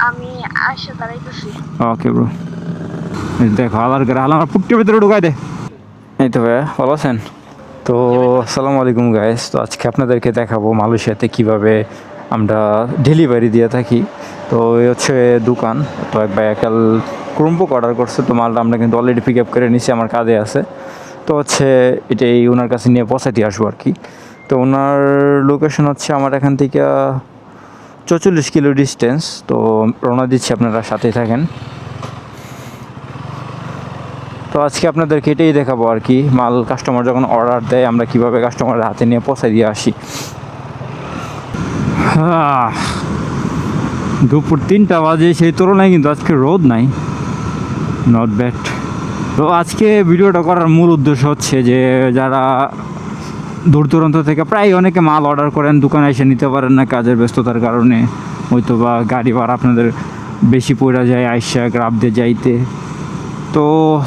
আমি আয়সা দাঁড়াইতেছি। Okay bro. দেখো আলার করে আমার পুট্টির ভিতরে ঢুকাই দে। এই তো ভাইয়া ভালো আছেন? তো আসসালামু আলাইকুম গাইস। তো আজকে আপনাদেরকে দেখাবো মালয়েশিয়াতে কিভাবে আমরা ডেলিভারি দিয়ে থাকি। তো এই হচ্ছে দোকান। তো এক ভাই একাল ক্রোমবুক অর্ডার করছে, তো মালটা আমরা কিন্তু অলরেডি পিক আপ করে নিছি, আমার কাজে আছে। তো হচ্ছে এটাই ওনার কাছে নিয়ে পৌঁছাতে আসবো আর কি। তো ওনার লোকেশন হচ্ছে আমার এখান থেকে 44 কিলো ডিস্টেন্স। তো রওনা দিচ্ছি, আপনারা সাথেই থাকেন। তো আজকে আপনাদেরকে এটাই দেখাবো আর কি, মাল কাস্টমার যখন অর্ডার দেয় আমরা কিভাবে কাস্টমারের হাতে নিয়ে পৌঁছে দিয়ে আসি। দুপুর 3টা বাজে, সেই তুলনায় কিন্তু আজকে রোদ নাই, নট ব্যাড। তো আজকে ভিডিওটা করার মূল উদ্দেশ্য হচ্ছে যে যারা দূর দূরান্ত থেকে প্রায় অনেকে মাল অর্ডার করেন, দোকানে এসে নিতে পারেন না কাজের ব্যস্ততার কারণে, হয়তো বা গাড়ি ভাড়া আপনাদের বেশি পড়ে যায় আইসা গ্রাফ দিয়ে যাইতে। তো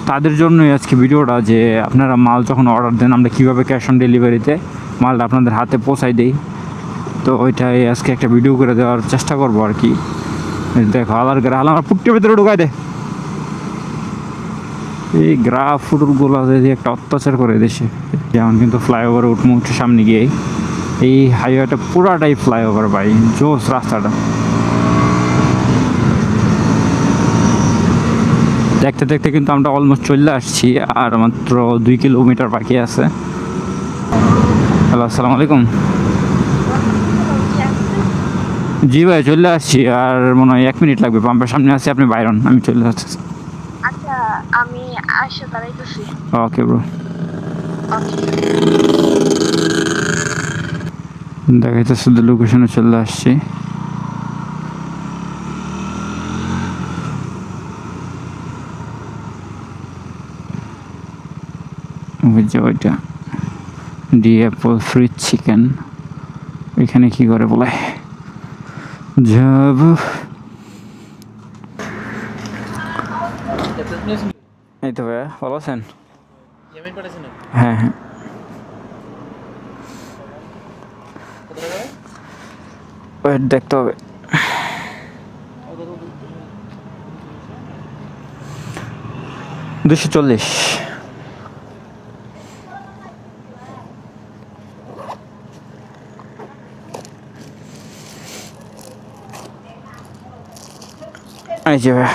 তাদের জন্যই আজকে ভিডিওটা, যে আপনারা মাল যখন অর্ডার দেন আমরা কীভাবে ক্যাশ অন ডেলিভারিতে মালটা আপনাদের হাতে পৌঁছাই দিই। তো ওইটাই আজকে একটা ভিডিও করে দেওয়ার চেষ্টা করবো আর কি। দেখো আলার করে আমার পুট্টির ভিতরে ঢুকাই দে। এই গ্রাফ ফুটগুলো যদি একটা অত্যাচার করে দেশে, যেমন কিন্তু ফ্লাইওভারে উঠমু একটু সামনে গিয়েই, এই হাইওয়েটা পুরাটাই ফ্লাইওভার ভাই, জোস রাস্তাটা। দেখতে দেখতে কিন্তু আমরা অলমোস্ট চলে আসছি, আর মাত্র 2 কিলোমিটার বাকি আছে। হ্যালো, আসসালামু আলাইকুম। জি ভাই চলে আসছি, আর মনে হয় 1 মিনিট লাগবে। পাম্পের সামনে আছি, আপনি বাইরন, আমি চলে যাচ্ছি। আচ্ছা, আমি আয়সা দাঁড়াইতেছি। Okay bro. দেখাইতে শুধু লোকেশনে চলে আসছি। ওইটা ডি অ্যাপল ফ্রিজ চিকেন, এখানে কি করে বলে যাব। এই তো ভাইয়া ভালো আছেন? হ্যাঁ হ্যাঁ, ওয়েট দেখতে হবে। $240। এই যে ভাইয়া,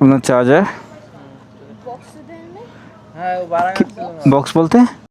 আপনার চার্জার হ্যাঁ, ও বারাঙ্গা বক্স বলতে